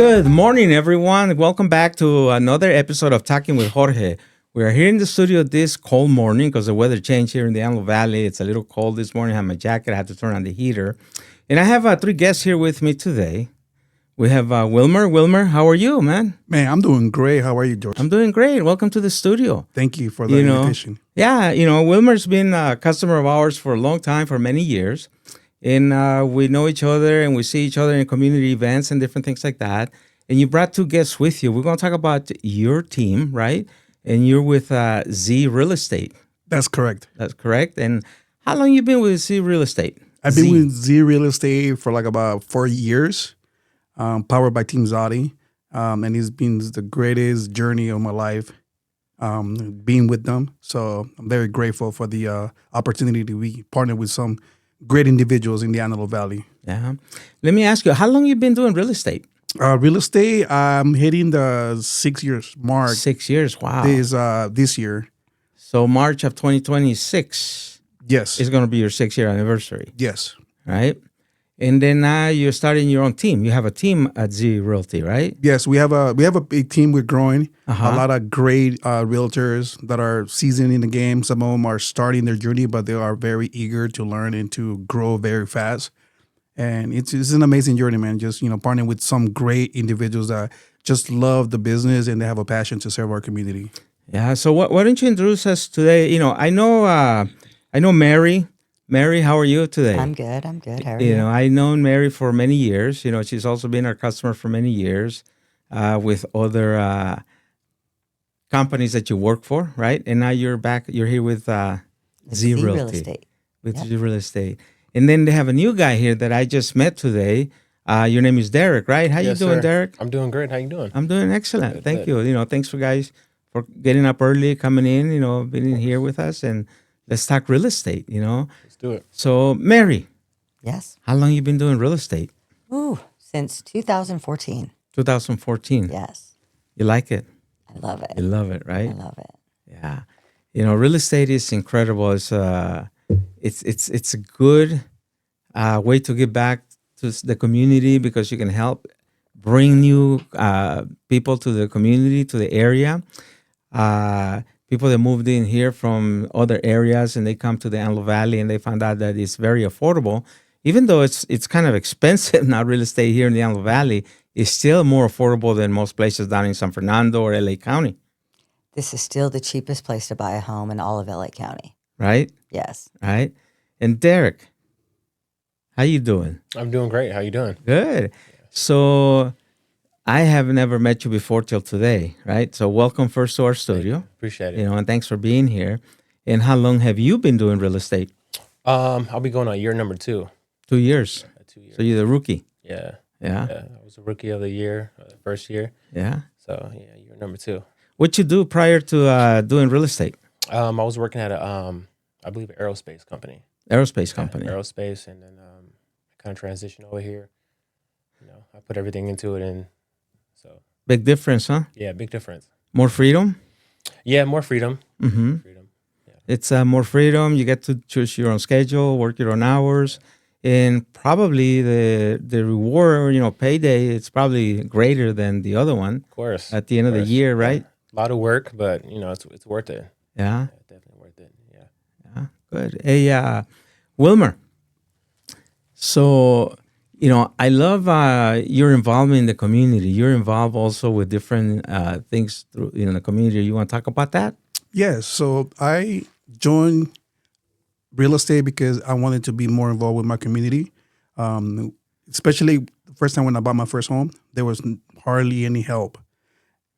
Good morning, everyone. Welcome back to another episode of Talking with Jorge. We are here in the studio this cold morning because the weather changed here in the Antelope Valley. It's a little cold this morning. I have my jacket. I had to turn on the heater. And I have three guests here with me today. We have Wilmer. Wilmer, how are you, man? Man, I'm doing great. How are you, George? I'm doing great. Welcome to the studio. Thank you for the invitation. Yeah, Wilmer's been a customer of ours for a long time, for many years. And we know each other and we see each other in community events and different things like that. And you brought two guests with you. We're going to talk about your team, right? And you're with Z Real Estate. That's correct. That's correct. And how long you been with Z Real Estate? I've been with Z Real Estate for like about 4 years, powered by Team Zodi. And it's been the greatest journey of my life, being with them. So I'm very grateful for the opportunity to be partnered with some great individuals in the Antelope Valley. Yeah. Let me ask you, how long you been doing real estate? Real estate, I'm hitting the 6 years mark. 6 years, wow. This year. So March of 2026 Yes. is going to be your 6-year anniversary, Yes. right? And then now you're starting your own team. You have a team at Z Realty, right? Yes, we have a big team. We're growing. Uh-huh. A lot of great realtors that are seasoned in the game. Some of them are starting their journey, but they are very eager to learn and to grow very fast. And it's an amazing journey, man. Just partnering with some great individuals that just love the business and they have a passion to serve our community. Yeah. So why don't you introduce us today? I know Mary. Mary, how are you today? I'm good. How are you? I've known Mary for many years. She's also been our customer for many years with other companies that you work for, right? And now you're back. You're here with Z Real Realty. Estate. With Yep. Z Real Estate. And then they have a new guy here that I just met today. Your name is Derek, right? How you doing, sir. Derek? I'm doing great. How you doing? I'm doing excellent. Good, Thank good. you. Thanks for guys for getting up early, coming in, being in here with us, and let's talk real estate, Let's do it. So, Mary, Yes. how long you been doing real estate? Ooh, since 2014. 2014. Yes. You like it? I love it. You love it, right? I love it. Yeah. Real estate is incredible. It's a good way to give back to the community because you can help bring new people to the community, to the area. People that moved in here from other areas and they come to the Antelope Valley and they found out that it's very affordable. Even though it's kind of expensive now, real estate here in the Antelope Valley is still more affordable than most places down in San Fernando or LA County, This is still the cheapest place to buy a home in all of LA County. right? Yes. Right? And Derek, how you doing? I'm doing great. How you doing? Good. So I have never met you before till today, right? So welcome first to our studio, Appreciate it. and thanks for being here. And how long have you been doing real estate? I'll be going on year number 2. 2 years. 2 years. So you're the rookie. Yeah. Yeah. I was a rookie of the year, first year. Yeah. So yeah, year number 2. What you do prior to doing real estate? I was working at I believe, aerospace company. Aerospace company. Aerospace, and then I kind of transitioned over here. I put everything into it, and so Big difference, huh? yeah, big difference. More freedom? Yeah, more freedom. Mm-hmm. Freedom. It's more freedom. You get to choose your own schedule, work your own hours. And probably the reward, payday, it's probably greater than the other one Of course. at the end of the year, right? A lot of work, but it's worth it. Yeah. Yeah, definitely worth it. Yeah. Yeah, good. Hey, Wilmer. So, I love your involvement in the community. You're involved also with different things through the community. You want to talk about that? Yes. So I joined real estate because I wanted to be more involved with my community. Especially the first time when I bought my first home, there was hardly any help.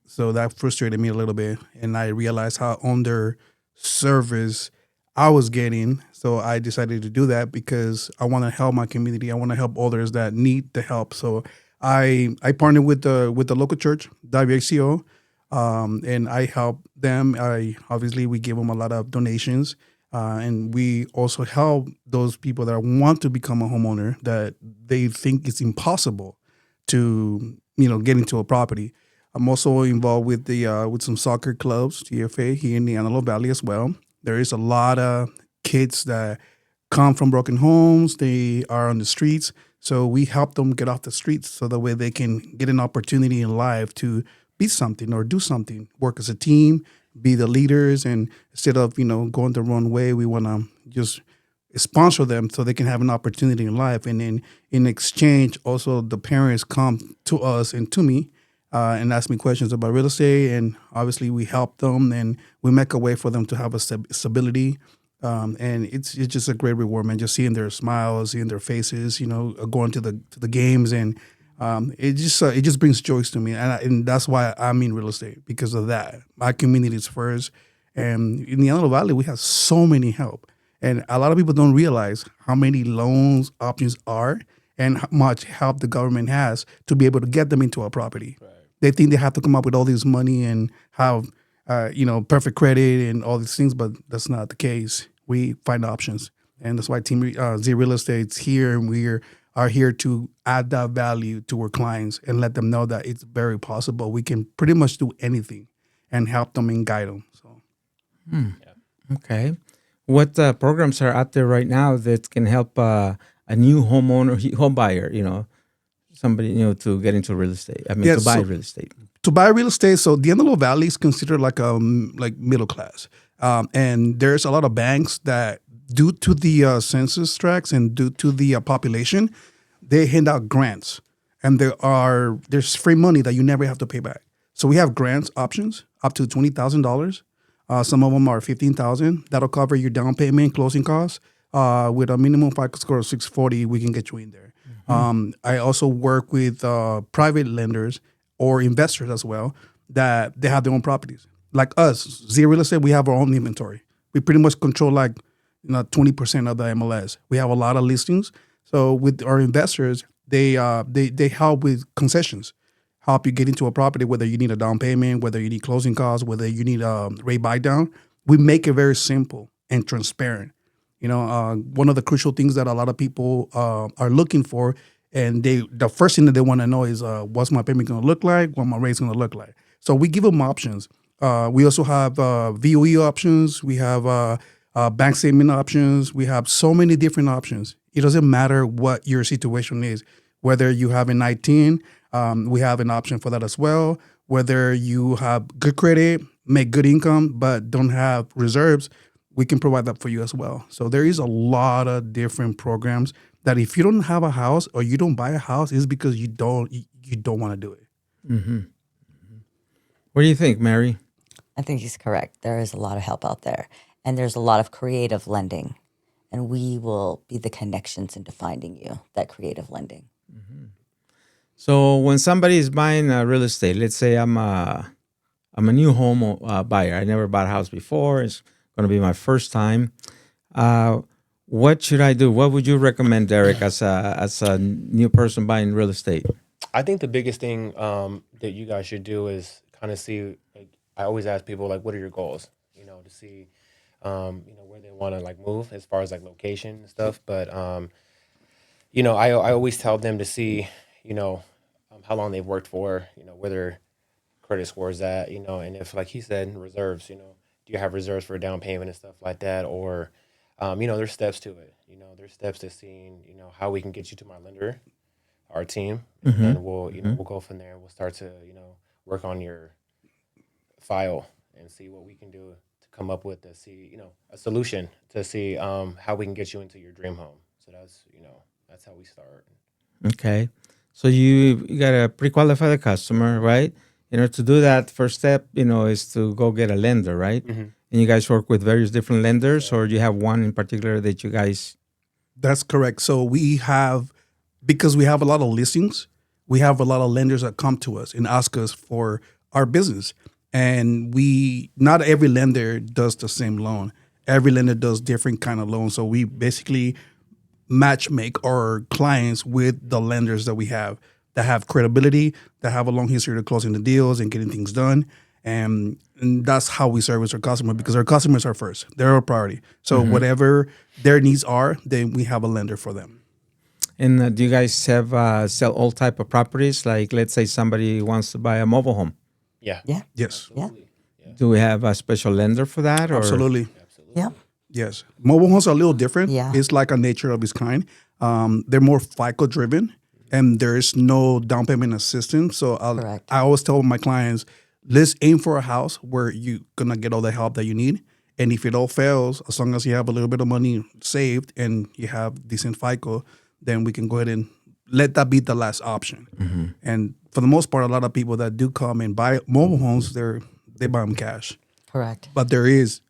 So that frustrated me a little bit. And I realized how under service I was getting. So I decided to do that because I want to help my community. I want to help others that need the help. So I partnered with the local church, WXCO, and I help them. We give them a lot of donations. And we also help those people that want to become a homeowner that they think it's impossible to, get into a property. I'm also involved with with some soccer clubs, TFA, here in the Antelope Valley as well. There is a lot of kids that come from broken homes. They are on the streets. So we help them get off the streets so that way they can get an opportunity in life to be something or do something, work as a team, be the leaders. And instead of, going the wrong way, we want to just sponsor them so they can have an opportunity in life. And then in exchange, also the parents come to us and to me and ask me questions about real estate. And obviously we help them and we make a way for them to have a stability. And it's just a great reward, man. Just seeing their smiles, seeing their faces, going to the games, and it just brings joy to me, and that's why I'm in real estate because of that. My community is first, and in the Antelope Valley, we have so many help, and a lot of people don't realize how many loans options are and how much help the government has to be able to get them into a property. Right. They think they have to come up with all this money and have perfect credit and all these things, but that's not the case. We find options, and that's why Team Z Real Estate's here, and we are here to add that value to our clients and let them know that it's very possible. We can pretty much do anything and help them and guide them. So, Okay, what programs are out there right now that can help a new home buyer, somebody to get into real estate? I mean, to buy real estate. To buy real estate, so the Antelope Valley is considered like middle class. And there's a lot of banks that, due to the census tracts and due to the population, they hand out grants, and there's free money that you never have to pay back. So we have grants options up to $20,000. Some of them are $15,000. That'll cover your down payment, closing costs. With a minimum FICO score of 640, we can get you in there. I also work with private lenders or investors as well that they have their own properties. Like us, Z Real Estate, we have our own inventory. We pretty much control 20% of the MLS. We have a lot of listings. So with our investors, they help with concessions, help you get into a property, whether you need a down payment, whether you need closing costs, whether you need a rate buy down. We make it very simple and transparent. One of the crucial things that a lot of people are looking for, and the first thing that they want to know is what's my payment going to look like, what my rate's going to look like. So we give them options. We also have VOE options. We have bank statement options. We have so many different options. It doesn't matter what your situation is. Whether you have an I-10, we have an option for that as well. Whether you have good credit, make good income, but don't have reserves, we can provide that for you as well. So there is a lot of different programs that if you don't have a house or you don't buy a house, it's because you don't want to do it. Mm-hmm. What do you think, Mary? I think he's correct. There is a lot of help out there, and there's a lot of creative lending, and we will be the connections into finding you that creative lending. Mm-hmm. So when somebody is buying real estate, let's say I'm a new home buyer. I never bought a house before. It's going to be my first time. What should I do? What would you recommend, Derek, as a new person buying real estate? I think the biggest thing that you guys should do is kind of see. I always ask people what are your goals? To see, where they want to move as far as location and stuff. But I always tell them to see, how long they've worked for, where their credit score is at, and if he said reserves, do you have reserves for a down payment and stuff like that, or there's steps to it. There's steps to seeing, how we can get you to my lender, our team, and then we'll go from there. We'll start to work on your file and see what we can do to come up with a solution to see how we can get you into your dream home. So that's how we start. Okay, so you got to pre-qualify the customer, right? To do that, first step is to go get a lender, right? Mm-hmm. And you guys work with various different lenders, or you have one in particular that you guys? That's correct. So because we have a lot of listings, we have a lot of lenders that come to us and ask us for our business. And not every lender does the same loan. Every lender does different kind of loans. So we basically match make our clients with the lenders that we have that have credibility, that have a long history of closing the deals and getting things done. And that's how we service our customer, because our customers are first. They're our priority. So whatever their needs are, then we have a lender for them. And do you guys have sell all type of properties? Like, let's say somebody wants to buy a mobile home. Yeah. Yes. Yeah. Do we have a special lender for that? Or? Absolutely. Yeah. Yes, mobile homes are a little different. Yeah. It's like a nature of its kind. They're more FICO driven, and there's no down payment assistance. So Correct. I always tell my clients, let's aim for a house where you're gonna get all the help that you need. And if it all fails, as long as you have a little bit of money saved and you have decent FICO, then we can go ahead and let that be the last option. And for the most part, a lot of people that do come and buy mobile homes, they buy them cash. Correct. But there's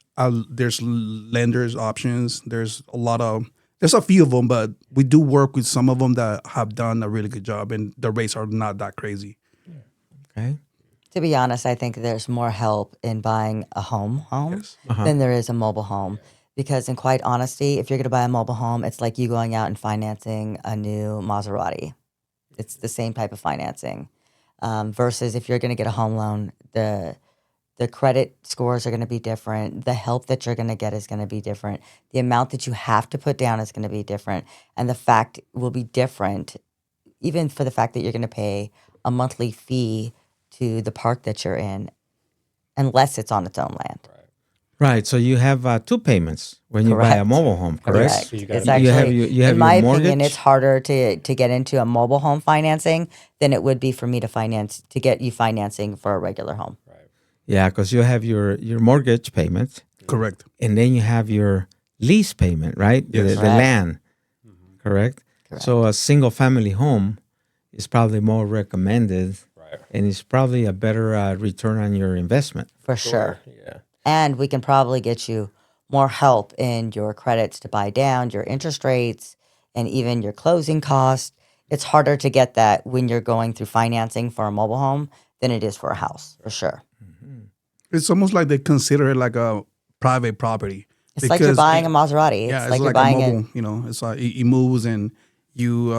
lenders options. There's a few of them, but we do work with some of them that have done a really good job, and the rates are not that crazy. Okay. To be honest, I think there's more help in buying a home Yes. than there is a mobile home. Because in quite honesty, if you're going to buy a mobile home, it's like you going out and financing a new Maserati. It's the same type of financing. Versus if you're going to get a home loan, the credit scores are going to be different. The help that you're going to get is going to be different. The amount that you have to put down is going to be different. And the fact will be different, even for the fact that you're going to pay a monthly fee to the park that you're in, unless it's on its own land. Right. So you have two payments when you buy a Correct. mobile home, correct? Correct. So you gotta It's make- You have actually, you have in my your mortgage. opinion, it's harder to get into a mobile home financing than it would be for me to get you financing for a regular home. Yeah, because you have your mortgage payment, Correct. and then you have your lease payment, right? Yes. The Correct. land, correct? Correct. So a single family home is probably more recommended, Right. and it's probably a better return on your investment. For sure. Yeah. And we can probably get you more help in your credits to buy down, your interest rates, and even your closing costs. It's harder to get that when you're going through financing for a mobile home than it is for a house, for sure. It's almost like they consider it like a private property. It's like you're Because buying a Maserati. Yeah, It's like you're a buying mobile. You know, it's like it moves, and you.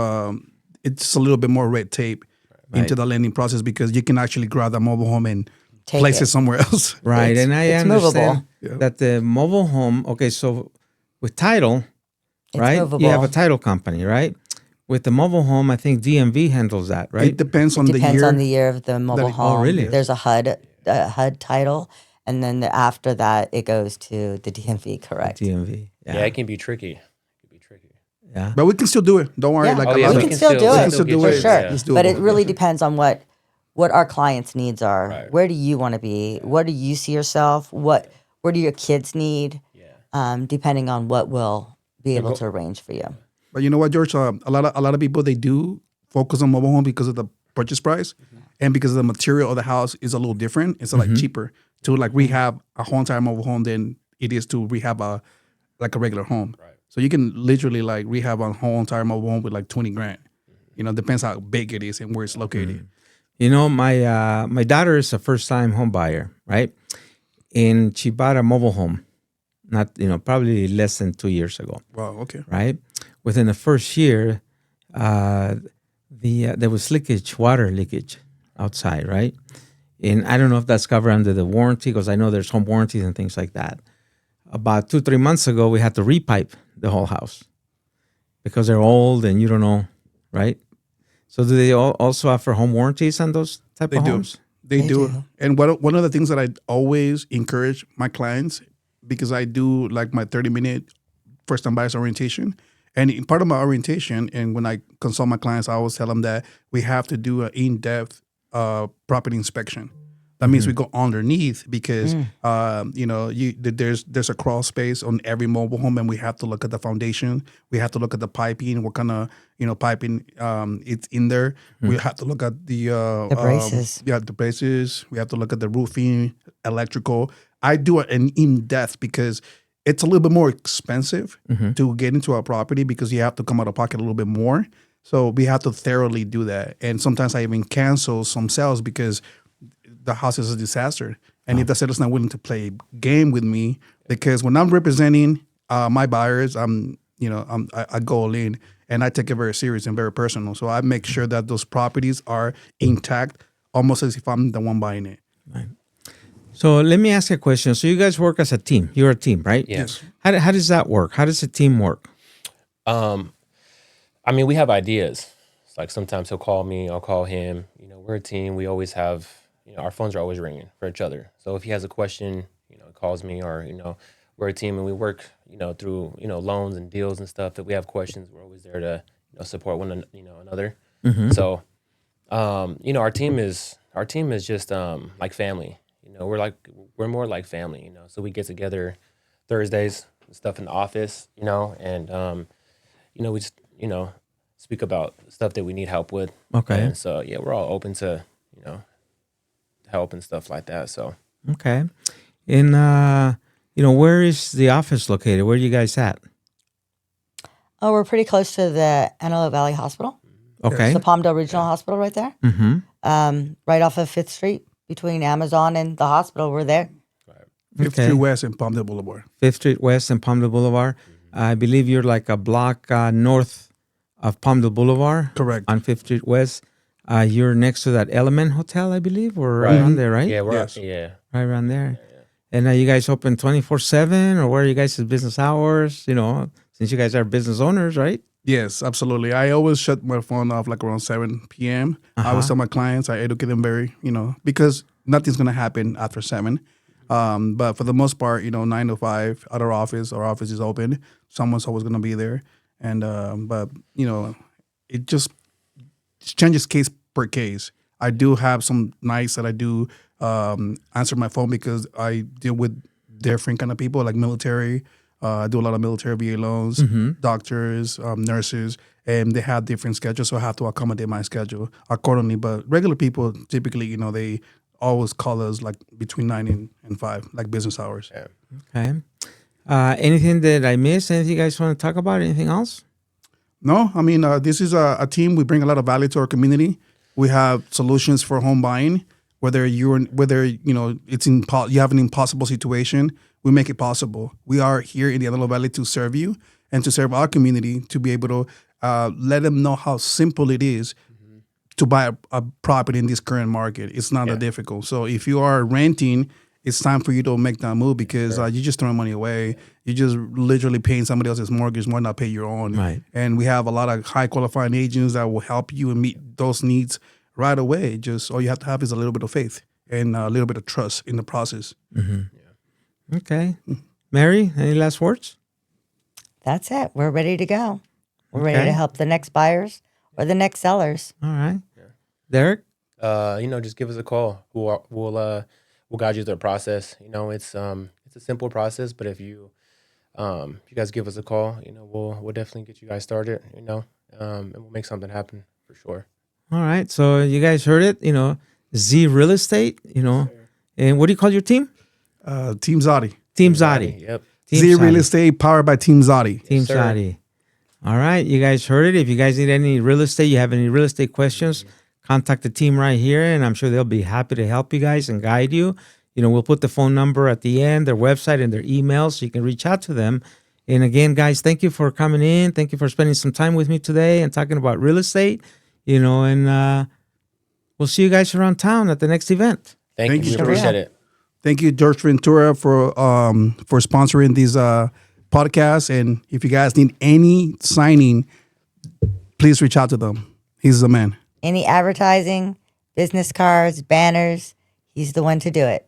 It's a little bit more red tape into the lending process because you can actually grab that mobile home and Take place it it. somewhere else. Right, and I it's understand movable. that the mobile home. Okay, so with title, It's right? movable. You have a title company, right? With the mobile home, I think DMV handles that, right? It depends on It the depends year. on the year of the mobile home. really? There's a HUD title, and then after that, it goes to the DMV. Correct. DMV. Yeah, it can be tricky. It can be tricky. Yeah. But we can still do it. Don't worry. Yeah. Like Oh, a yeah, lot we of can still do we it. can still do For it. sure. It's But it doable. really depends on what our clients' needs are. Right. Where do you want to be? What do you see yourself? Where do your kids need? Depending on what we'll be able to arrange for you. But you know what, George? A lot of people, they do focus on mobile home because of the purchase price, and because the material of the house is a little different. It's like cheaper to like rehab a whole entire mobile home than it is to rehab a regular home. Right. So you can literally like rehab a whole entire mobile home with like 20 grand. You know, depends how big it is and where it's located. You know, my daughter is a first time home buyer, right? And she bought a mobile home, not probably less than 2 years ago, Wow. Okay. right? Within the first year, there was water leakage outside, right? And I don't know if that's covered under the warranty because I know there's home warranties and things like that. About 2-3 months ago, we had to repipe the whole house because they're old and you don't know, right? So do they also offer home warranties on those type They of do. homes? They do. And one of the things that I always encourage my clients, because I do like my 30-minute first time buyers orientation. And in part of my orientation, and when I consult my clients, I always tell them that we have to do an in-depth property inspection. That means we go underneath because there's a crawl space on every mobile home, and we have to look at the foundation. We have to look at the piping, what kind of piping it's in there. We have to look at the braces. the braces. We have to look at the roofing, electrical. I do it an in-depth because it's a little bit more expensive to get into a property because you have to come out of pocket a little bit more. So we have to thoroughly do that. And sometimes I even cancel some sales because the house is a disaster. And if the seller's not willing to play game with me, because when I'm representing my buyers, I go all in and I take it very serious and very personal. So I make sure that those properties are intact, almost as if I'm the one buying it. Right. So let me ask you a question. So you guys work as a team. You're a team, right? Yes. How does that work? How does a team work? I mean, we have ideas. It's like sometimes he'll call me, I'll call him. We're a team. We always have, our phones are always ringing for each other. So if he has a question, he calls me, or, we're a team and we work, through loans and deals and stuff. If we have questions, we're always there to support another. So our team is just like family. We're more like family. So we get together Thursdays and stuff in the office. And we just speak about stuff that we need help with. Okay. And so yeah, we're all open to help and stuff like that. So Okay. And where is the office located? Where are you guys at? Oh, we're pretty close to the Antelope Valley Hospital. Okay. It's the Palmdale Regional Hospital right there. Right off of 5th Street between Amazon and the hospital. We're there. Fifth Okay. Street West and Palmdale Boulevard. 5th Street West and Palmdale Boulevard. I believe you're like a block north of Palmdale Boulevard. Correct. On 5th Street West. You're next to that Element Hotel, I believe, or right around there, right? yeah, Yes. Right around there. And you guys open 24/7, or where are you guys' business hours? Since you guys are business owners, right? Yes, absolutely. I always shut my phone off like around 7 p.m. I always tell my clients, I educate them very, because nothing's going to happen after 7. But for the most part, 9 to 5 at our office is open. Someone's always going to be there. And, but, it just changes case per case. I do have some nights that I do answer my phone because I deal with different kind of people like military. I do a lot of military VA loans, doctors, nurses, and they have different schedules, so I have to accommodate my schedule accordingly. But regular people, typically, they always call us like between 9 and 5, like business hours. Yeah. Okay. Anything that I missed? Anything you guys want to talk about? Anything else? No, I mean, this is a team. We bring a lot of value to our community. We have solutions for home buying. Whether you have an impossible situation, we make it possible. We are here in the Antelope Valley to serve you and to serve our community, to be able to let them know how simple it is to buy a property in this current market. It's not that difficult. So if you are renting, it's time for you to make that move, because you're just throwing money away. You're just literally paying somebody else's mortgage, why not pay your own? Right. And we have a lot of high qualifying agents that will help you and meet those needs right away. Just all you have to have is a little bit of faith and a little bit of trust in the process. Okay. Mary, any last words? That's it. We're ready to go. We're Okay. ready to help the next buyers or the next sellers. All right. Derek? Just give us a call. We'll guide you through the process. It's a simple process, but if you guys give us a call, we'll definitely get you guys started. And we'll make something happen for sure. All right. So you guys heard it, Z Real Estate, and what do you call your team? Team Zadi. Team Zadi. Yep. Team Z Real Zadi. Estate, powered by Team Zadi. Team sir. Zadi. All right. You guys heard it. If you guys need any real estate, you have any real estate questions, contact the team right here, and I'm sure they'll be happy to help you guys and guide you. We'll put the phone number at the end, their website, and their email, so you can reach out to them. And again, guys, thank you for coming in. Thank you for spending some time with me today and talking about real estate. And we'll see you guys around town at the next event. Thank you. We sir. appreciate it. Thank you, George Ventura, for sponsoring these podcasts. And if you guys need any signing, please reach out to them. He's the man. Any advertising, business cards, banners, he's the one to do it.